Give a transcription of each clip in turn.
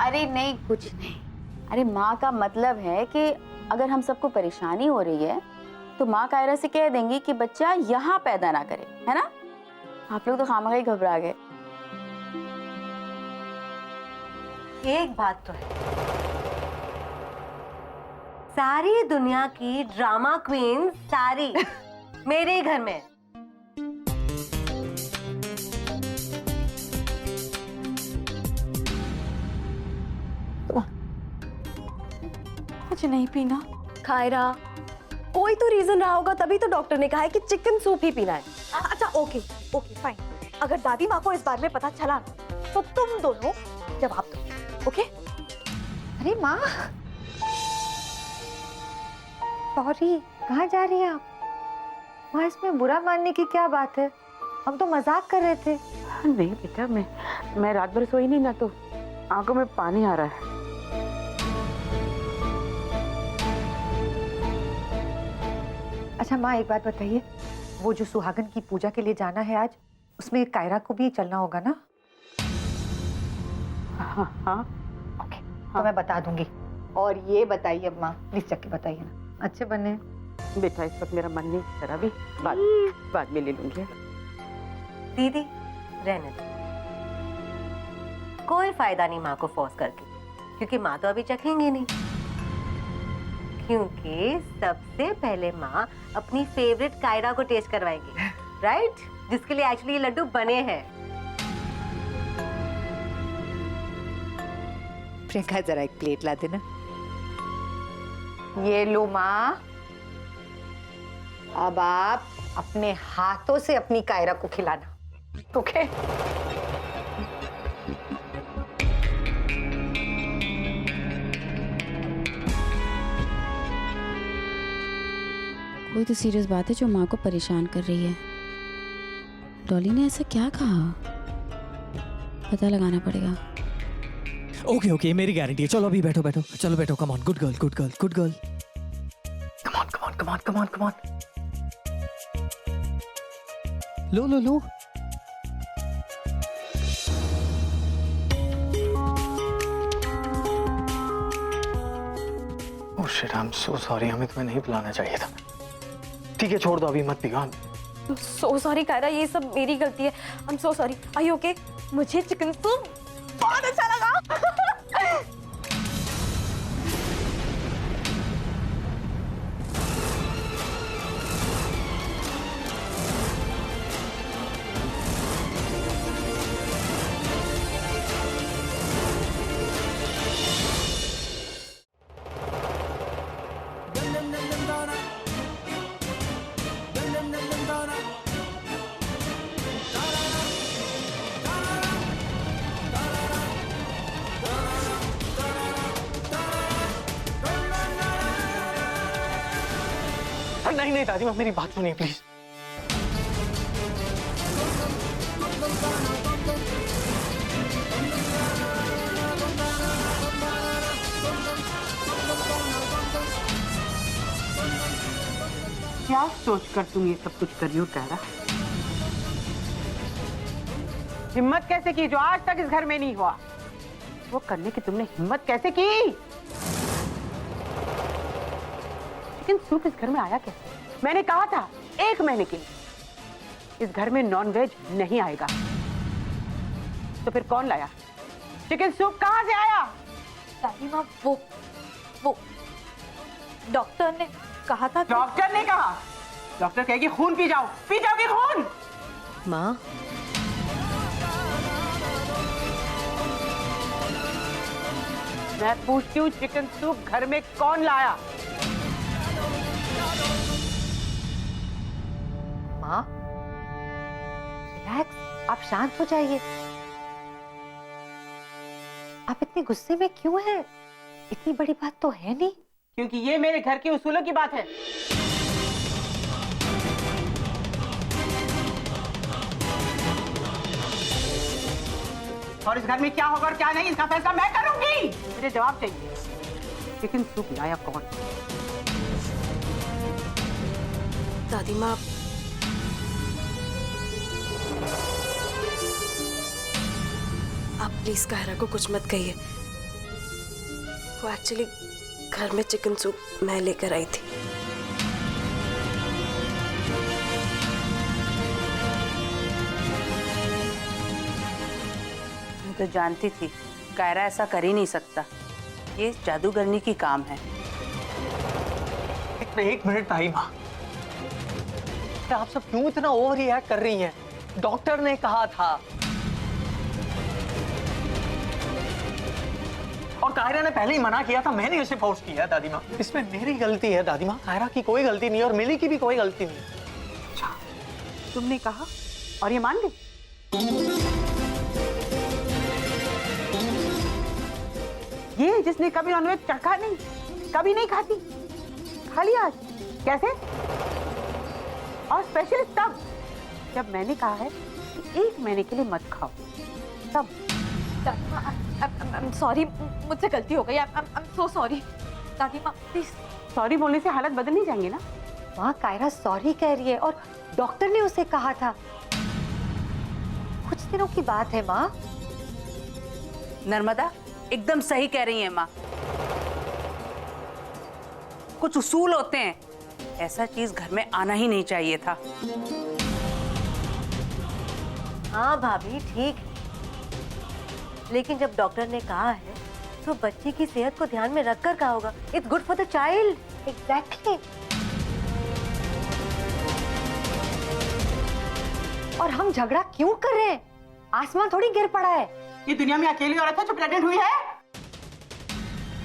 अरे नहीं, कुछ नहीं। अरे माँ का मतलब है कि अगर हम सबको परेशानी हो रही है तो माँ कायरा से कह देंगी कि बच्चा यहाँ पैदा ना करे, है ना? आप लोग तो खामखा ही घबरा गए। एक बात तो है, सारी दुनिया की ड्रामा क्वीन सारी मेरे ही घर में है। कुछ नहीं पीना। कायरा, कोई तो रीजन रहा होगा, तभी तो डॉक्टर ने कहा है कि चिकन सूप ही पीना है। अच्छा ओके ओके फाइन। अगर दादी माँ को इस बारे में पता चला तो तुम दोनों जवाब दो, ओके? अरे माँ, सॉरी, कहाँ जा रही हैं आप? माँ, इसमें बुरा मानने की क्या बात है? हम तो मजाक कर रहे थे। नहीं बेटा, मैं रात भर सोई नहीं ना, तो आंखों में पानी आ रहा है। अच्छा माँ, एक बात बताइए, वो जो सुहागन की पूजा के लिए जाना है आज, उसमें कायरा को भी चलना होगा ना? हाँ हाँ ओके, तो मैं बता दूंगी। और ये बताइए अब माँ, प्लीज चक्के बताइए ना, अच्छे बने। बेटा, इस वक्त मेरा मन नहीं कर रहा, अभी बाद में ले लूंगी। दीदी रहने दो, कोई फायदा नहीं माँ को फोर्स करके, क्योंकि माँ तो अभी चखेंगी नहीं। क्योंकि सबसे पहले माँ अपनी फेवरेट कायरा को टेस्ट करवाएंगी, राइट? जिसके लिए एक्चुअली ये लड्डू बने हैं। प्रियंका, जरा एक प्लेट ला देना। ये लो माँ, अब आप अपने हाथों से अपनी कायरा को खिलाना, ओके? कोई तो सीरियस बात है जो माँ को परेशान कर रही है। डॉली ने ऐसा क्या कहा? पता लगाना पड़ेगा। ओके ओके, मेरी गारंटी है। चलो अभी बैठो बैठो, चलो बैठो। Come on, good girl good girl good girl. Come on come on come on come on come on. Low low low. Oh shit, I am so sorry. हमें तुम्हें नहीं बुलाना चाहिए था। ठीक है, छोड़ दो, अभी मत पिघो। सो सॉरी कायरा, ये सब मेरी गलती है। I am so sorry. Are you okay? मुझे चिकन सूप बहुत अच्छा लगा। नहीं नहीं दादी माँ, मेरी बात सुनिए प्लीज। क्या सोचकर तुम ये सब कुछ कर रही हो कायरा? हिम्मत कैसे की जो आज तक इस घर में नहीं हुआ? वो करने की तुमने हिम्मत कैसे की? लेकिन सूप इस घर में आया कैसे? मैंने कहा था 1 महीने के लिए इस घर में नॉनवेज नहीं आएगा, तो फिर कौन लाया? चिकन सूप कहां से आया? दादी माँ, वो डॉक्टर ने कहा था। डॉक्टर ने कहा? डॉक्टर कहेगी खून पी जाओगी खून। माँ, मैं पूछती हूँ, चिकन सूप घर में कौन लाया? माँ, रिलैक्स, आप शांत हो जाइए। आप इतने गुस्से में क्यों हैं? इतनी बड़ी बात तो है नहीं। क्योंकि ये मेरे घर के उसूलों की बात है। और इस घर में क्या होगा और क्या नहीं, इसका फैसला मैं करूंगी। मुझे जवाब चाहिए, चिकन सूप लाया कौन? दादी माँ, आप प्लीज कायरा को कुछ मत कहिए। वो एक्चुअली घर में चिकन सूप मैं लेकर आई थी। मैं तो जानती थी कायरा ऐसा कर ही नहीं सकता। ये जादूगरनी की काम है। एक मिनट ताई माँ, आप सब क्यों इतना ओवर रिएक्ट कर रही हैं? डॉक्टर ने कहा था और कायरा ने पहले ही मना किया था, मैंने उसे फोर्स किया। दादी माँ, इसमें मेरी गलती है दादी माँ, कायरा की कोई गलती नहीं और मिली की भी कोई गलती नहीं। अच्छा, तुमने कहा और ये मान गई? ये जिसने कभी नॉनवेज चखा नहीं, कभी नहीं खाती, खा लिया आज कैसे? और स्पेशली तब जब मैंने कहा है कि 1 महीने के लिए मत खाओ, तब। सॉरी, मुझसे गलती हो गई। I'm so sorry। दादी माँ प्लीज। सॉरी बोलने से हालत बदल नहीं जाएंगे ना? माँ, कायरा सॉरी कह रही है और डॉक्टर ने उसे कहा था। कुछ दिनों की बात है माँ। नर्मदा एकदम सही कह रही है माँ। कुछ उसूल होते हैं, ऐसा चीज घर में आना ही नहीं चाहिए था। हाँ भाभी ठीक है, लेकिन जब डॉक्टर ने कहा है तो बच्चे की सेहत को ध्यान में रखकर कहा होगा। It's good for the child. Exactly. और हम झगड़ा क्यों कर रहे हैं? आसमान थोड़ी गिर पड़ा है। ये दुनिया में अकेली औरत है जो प्रेग्नेंट हुई है।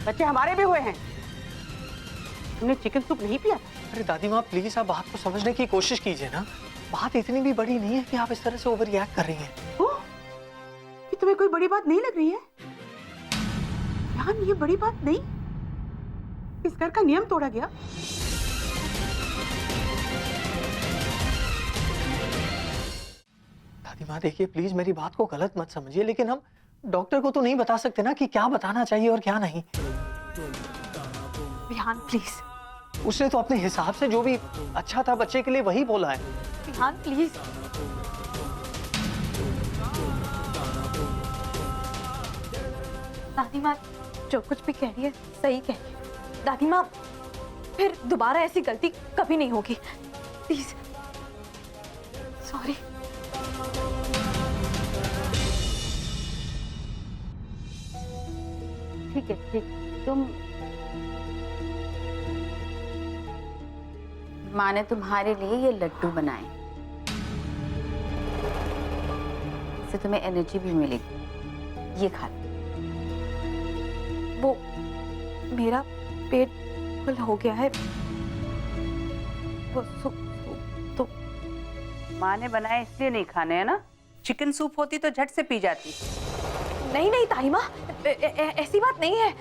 बच्चे हमारे भी हुए हैं। तुमने चिकन सूप नहीं पिया? अरे दादी माँ प्लीज आप बात को समझने की कोशिश कीजिए ना। बात इतनी भी बड़ी नहीं है कि आप इस तरह से ओवर रिएक्ट कर रही हैं। कि तुम्हें कोई बड़ी बात नहीं लग रही है? ये बड़ी बात नहीं, इस घर का नियम तोड़ा गया। दादी माँ देखिए प्लीज मेरी बात को गलत मत समझिए, लेकिन हम डॉक्टर को तो नहीं बता सकते ना कि क्या बताना चाहिए और क्या नहीं। विहान प्लीज। उसने तो अपने हिसाब से जो भी अच्छा था बच्चे के लिए वही बोला है। विहान प्लीज। दादी माँ जो कुछ भी कह रही है सही कह रही है। दादी माँ फिर दोबारा ऐसी गलती कभी नहीं होगी, प्लीज। सॉरी। ठीक है, ठीक। तुम माँ ने तुम्हारे लिए ये लड्डू बनाए, इससे तुम्हें एनर्जी भी मिलेगी। ये खा लो। वो मेरा पेट फुल हो गया है। वो सूप तो माँ ने बनाए इसलिए नहीं खाने, है ना? चिकन सूप होती तो झट से पी जाती। नहीं नहीं ताई माँ, ऐसी बात नहीं है।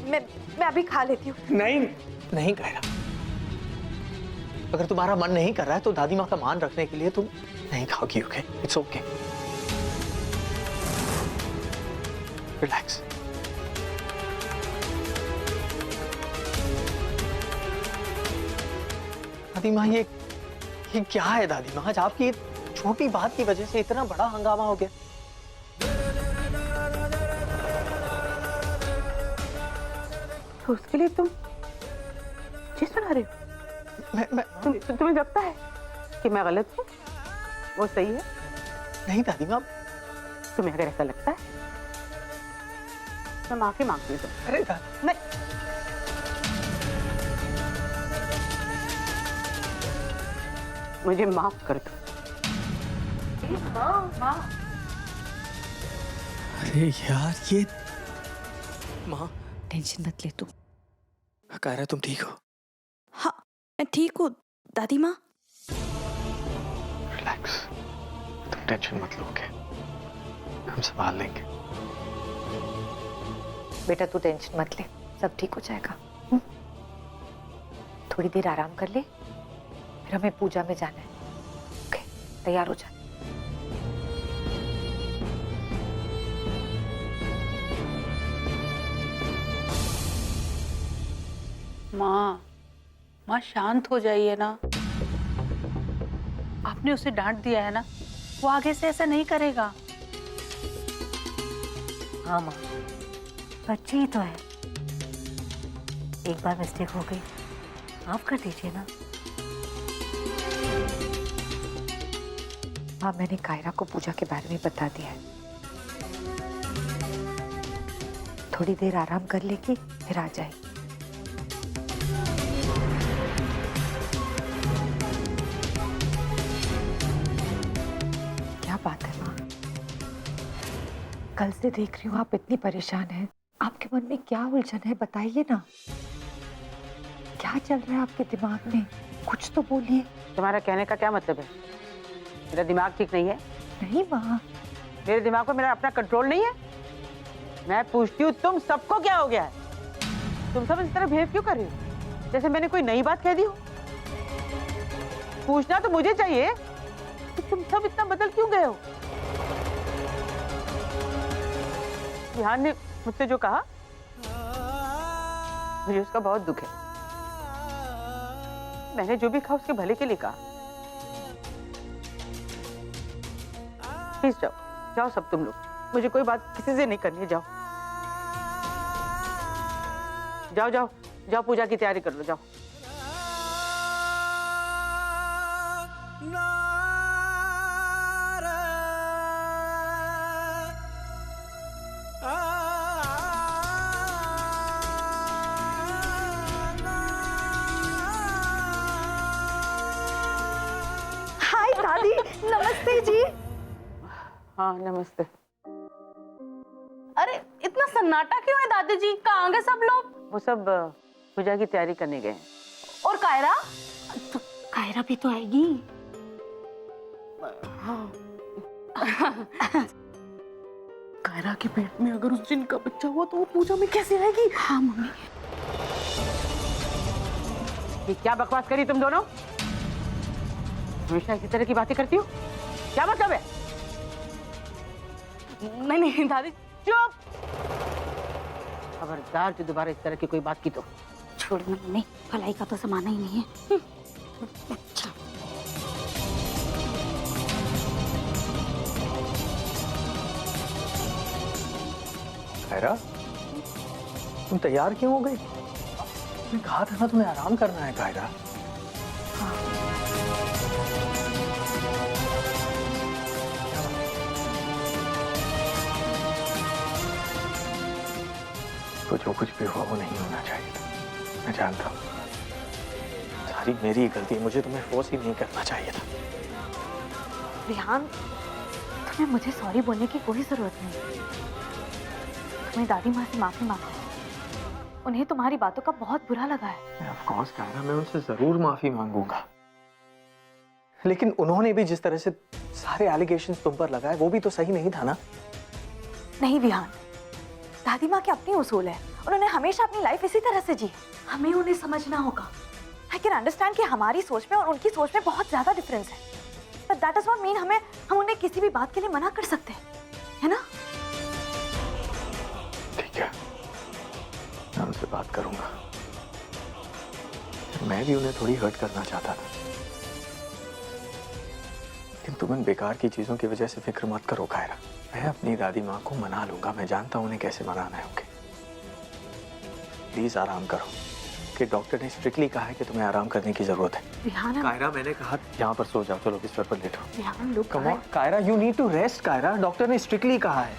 मैं अभी खा लेती हूँ। नहीं नहीं कायरा, अगर तुम्हारा मन नहीं कर रहा है तो दादी माँ का मान रखने के लिए तुम नहीं खाओगी। Okay, it's okay, relax. दादी माँ ये क्या है दादी माँ? आज आपकी एक छोटी बात की वजह से इतना बड़ा हंगामा हो गया। तो उसके लिए तुम चीज बना रहे हो? तुम्हें लगता है कि मैं गलत हूँ, वो सही है? नहीं दादी माँ। तुम्हें अगर ऐसा लगता है तो माफी मांगती हूँ। अरे नहीं, मुझे माफ कर दो। अरे यार ये माँ, टेंशन मत ले तू। कायरा तुम ठीक हो? हाँ मैं ठीक हूँ दादी माँ। रिलैक्स, तुम टेंशन मत लो। ओके, हम संभाल लेंगे। बेटा तू टेंशन मत ले, सब ठीक हो जाएगा। थोड़ी देर आराम कर ले, फिर हमें पूजा में जाना है। ओके, तैयार हो जा। माँ शांत हो जाइए ना। आपने उसे डांट दिया है ना, वो आगे से ऐसा नहीं करेगा। हाँ माँ, बच्ची ही तो है, एक बार मिस्टेक हो गई, माफ कर दीजिए ना। हाँ, मैंने कायरा को पूजा के बारे में बता दिया है। थोड़ी देर आराम कर लेगी, फिर आ जाएगी। क्या बात है माँ? कल से देख रही हूँ आप इतनी परेशान हैं। आपके मन में क्या उलझन है, बताइए ना। क्या चल रहा है आपके दिमाग में? कुछ तो बोलिए। तुम्हारा कहने का क्या मतलब है? मेरा दिमाग ठीक नहीं है? नहीं माँ। मेरे दिमाग पर मेरा अपना कंट्रोल नहीं है? मैं पूछती हूँ तुम सबको क्या हो गया है? तुम सब इस तरह बिहेव क्यों कर रही हो, जैसे मैंने कोई नई बात कह दी हो? पूछना तो मुझे चाहिए कि तुम सब इतना बदल क्यों गए हो? विहान ने मुझसे जो कहा, मुझे उसका बहुत दुख है। मैंने जो भी कहा उसके भले के लिए कहा। प्लीज जाओ, जाओ सब तुम लोग, मुझे कोई बात किसी से नहीं करनी है। जाओ जाओ जाओ जाओ, पूजा की तैयारी कर लो, जाओ। हाय दादी, नमस्ते जी। हाँ नमस्ते। अरे इतना सन्नाटा क्यों है दादी जी? कहाँ गए सब लोग? वो सब पूजा की तैयारी करने गए हैं। और कायरा? तो कायरा भी तो आएगी। कायरा के पेट में अगर उस जिन का बच्चा हुआ तो वो पूजा में कैसे रहेगी? हाँ मम्मी। ये क्या बकवास करी तुम दोनों? हमेशा इसी तरह की बातें करती हो, क्या मतलब है? नहीं दादी। चुप! खबरदार जो दोबारा इस तरह की कोई बात की तो। छोड़ मम्मी, भलाई का तो जमाना ही नहीं है। अच्छा। कायरा, तुम तैयार क्यों हो गई? मैं कहा था ना तुम्हें आराम करना है कायरा। तो जो कुछ भी हुआ वो नहीं होना चाहिए था, मैं जानता हूँ। सारी मेरी गलती है, मुझे तुम्हें फोर्स ही नहीं करना चाहिए था। रिहान, तुम्हें मुझे सॉरी बोलने की कोई जरूरत नहीं। तुम्हें दादी माँ से माफी मांगो। उन्हें तुम्हारी बातों का बहुत बुरा लगा है। ऑफ कोर्स कायरा, मैं उनसे जरूर माफी मांगूंगा, लेकिन उन्होंने भी जिस तरह से सारे एलिगेशंस तुम पर लगाए वो भी तो सही नहीं था ना। नहीं विहान, दादी माँ के अपने उसूल है। उन्होंने हमेशा अपनी लाइफ इसी तरह से जी। हमें उन्हें समझना होगा। आई कैन अंडरस्टैंड कि हमारी सोच में और उनकी सोच में बहुत ज्यादा डिफरेंस है, but that does not mean हम उन्हें किसी भी बात के लिए मना कर सकते हैं, है ना? ठीक है, मैं उनसे बात करूंगा। मैं भी उन्हें थोड़ी हर्ट करना चाहता था, लेकिन तुम इन बेकार की चीजों की वजह से फिक्र मत करो कायरा। मैं अपनी दादी माँ को मना लूंगा, मैं जानता हूँ उन्हें कैसे मनाना है। ओके, प्लीज आराम करो। कि डॉक्टर ने स्ट्रिक्टली कहा है कि तुम्हें आराम करने की जरूरत है। विहान, कायरा, मैंने कहा यहाँ पर सो जाओ, चलो बिस्तर पर लेटो। Vihaan look, come on Kyra, you need to rest Kyra, doctor ने स्ट्रिक्टली कहा है।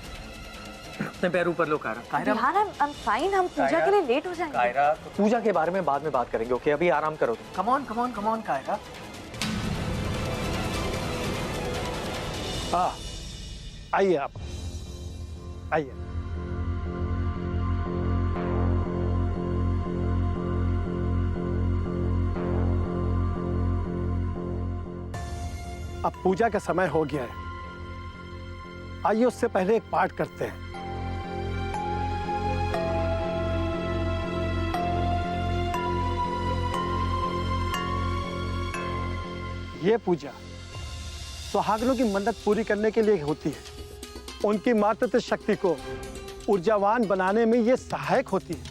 अपने पैर ऊपर लो Kyra. Kyra, Vihaan, I am fine. हम पूजा के लिए लेट हो जाएंगे। कायरा, पूजा के बारे में बाद में बात करेंगे। ओके, अभी आराम करो तुम। Come on come on come on Kaira. हाँ, आइए आप, आइए। अब पूजा का समय हो गया है, आइए उससे पहले एक पाठ करते हैं। ये पूजा सुहागनों की मन्नत पूरी करने के लिए होती है। उनकी मातृत्व शक्ति को ऊर्जावान बनाने में ये सहायक होती है।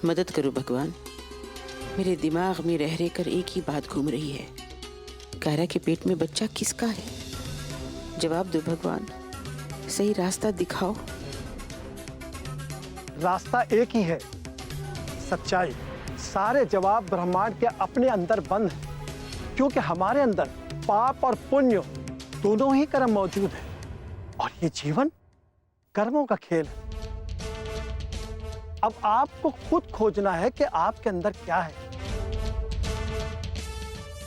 मदद करो भगवान, मेरे दिमाग में रह रह कर एक ही बात घूम रही है। कायरा के पेट में बच्चा किसका है? जवाब दो भगवान, सही रास्ता दिखाओ। रास्ता एक ही है, सच्चाई। सारे जवाब ब्रह्मांड के अपने अंदर बंद हैं, क्योंकि हमारे अंदर पाप और पुण्य दोनों ही कर्म मौजूद हैं, और ये जीवन कर्मों का खेल है। अब आपको खुद खोजना है कि आपके अंदर क्या है,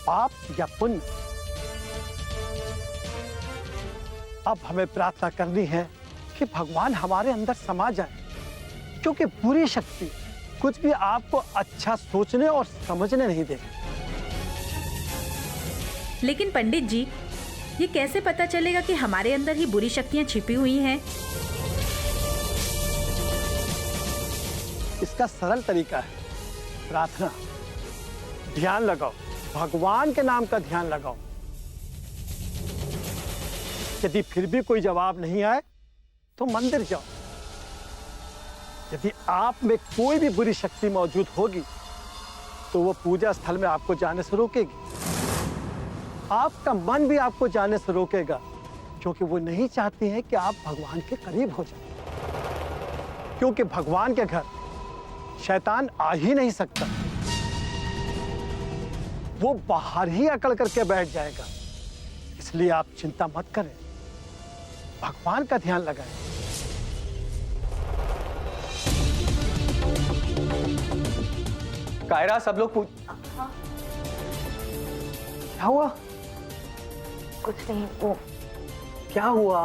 पाप या पुण्य। अब हमें प्रार्थना करनी है कि भगवान हमारे अंदर समा जाए, क्योंकि बुरी शक्ति कुछ भी आपको अच्छा सोचने और समझने नहीं देगी। लेकिन पंडित जी, ये कैसे पता चलेगा कि हमारे अंदर ही बुरी शक्तियां छिपी हुई हैं? इसका सरल तरीका है प्रार्थना। ध्यान लगाओ, भगवान के नाम का ध्यान लगाओ। यदि फिर भी कोई जवाब नहीं आए तो मंदिर जाओ। यदि आप में कोई भी बुरी शक्ति मौजूद होगी तो वो पूजा स्थल में आपको जाने से रोकेगी। आपका मन भी आपको जाने से रोकेगा, क्योंकि वो नहीं चाहती है कि आप भगवान के करीब हो जाए, क्योंकि भगवान के घर शैतान आ ही नहीं सकता। वो बाहर ही अकड़ करके बैठ जाएगा। इसलिए आप चिंता मत करें, भगवान का ध्यान लगाएं। कायरा, सब लोग क्या हुआ? कुछ नहीं, वो क्या हुआ?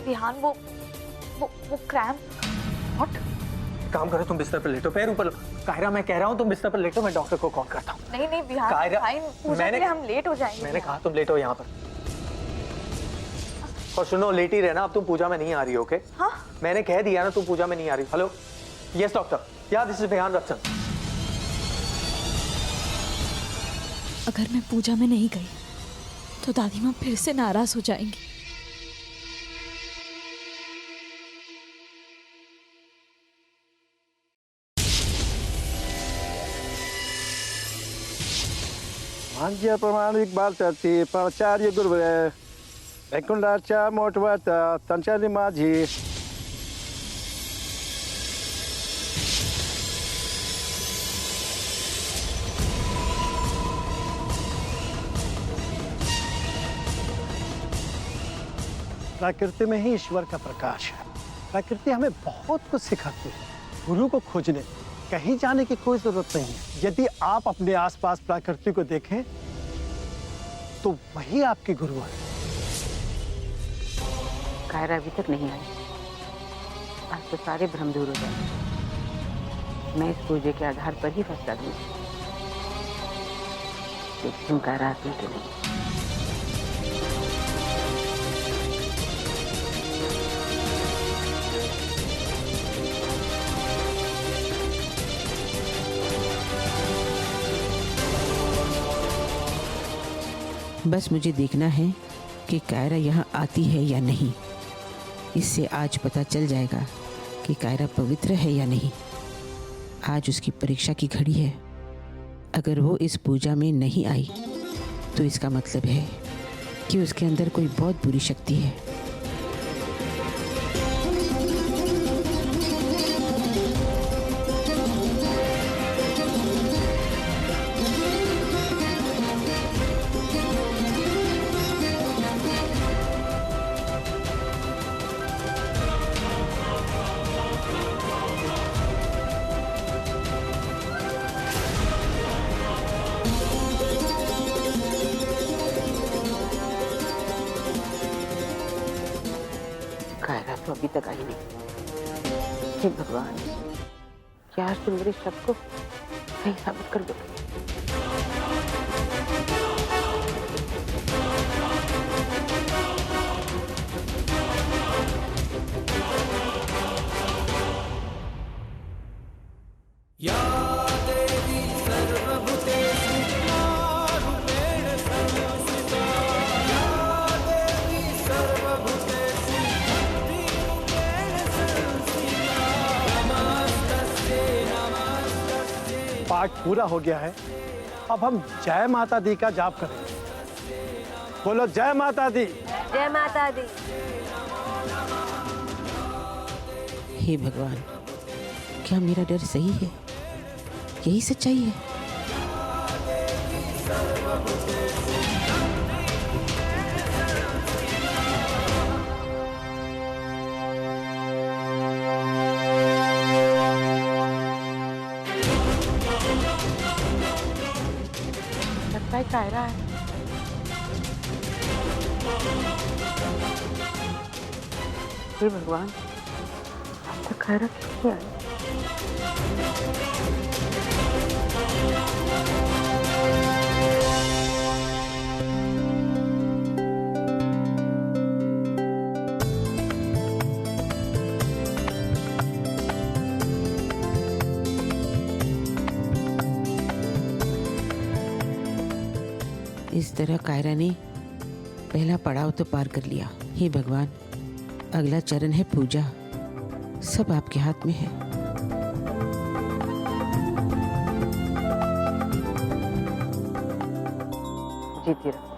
ध्यान, वो क्रैम्प। व्हाट? काम करो, तुम बिस्तर पर लेटो, पैर ऊपर। कायरा, मैं कह रहा हूँ तुम बिस्तर पर लेटो, मैं डॉक्टर को कॉल करता हूँ। नहीं बिहार, कायरा, पूजा के लिए हम लेट हो जाएंगे। मैंने कहा तुम लेटो यहाँ पर। और सुनो, लेट ही रहना, अब तुम पूजा में नहीं आ रही हो, ओके? हाँ? मैंने कह दिया ना तुम पूजा में नहीं आ रही। हेलो, यस डॉक्टर, या दिस इज बिहान रतन। अगर मैं पूजा में नहीं गई तो दादी माँ फिर से नाराज हो जाएंगी। भाग्य प्रमाणिक बालचर्ची प्राचार्य गुरुवरे वैकुंठाचा मोटवत तंचाली माझी। प्रकृति में ही ईश्वर का प्रकाश है। प्रकृति हमें बहुत कुछ सिखाती है। गुरु को खोजने कहीं जाने की कोई जरूरत नहीं है। यदि आप अपने आसपास प्रकृति को देखें तो वही आपके गुरु है। कायरा अभी तक नहीं आई। आज तो सारे भ्रम दूर हो जाए। मैं इस पूजे के आधार पर ही फैसला दूंगी। देखती हूँ कायरा आती है कि नहीं। बस मुझे देखना है कि कायरा यहाँ आती है या नहीं। इससे आज पता चल जाएगा कि कायरा पवित्र है या नहीं। आज उसकी परीक्षा की घड़ी है। अगर वो इस पूजा में नहीं आई तो इसका मतलब है कि उसके अंदर कोई बहुत बुरी शक्ति है। कायरा तो अभी तक आई नहीं। हे भगवान, क्या आज तुम मेरे शक को सही साबित कर दो। पाठ पूरा हो गया है। अब हम जय माता दी का जाप करेंगे। बोलो जय माता दी। जय माता दी। हे भगवान, क्या मेरा डर सही है? यही सच्चाई है? लगता है कायरा है। हे भगवान, अब तक कायरा क्यों नहीं आई? इस तरह कायरा ने पहला पड़ाव तो पार कर लिया। हे भगवान, अगला चरण है पूजा। सब आपके हाथ में है। जीती रहो।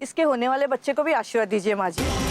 इसके होने वाले बच्चे को भी आशीर्वाद दीजिए माँ जी।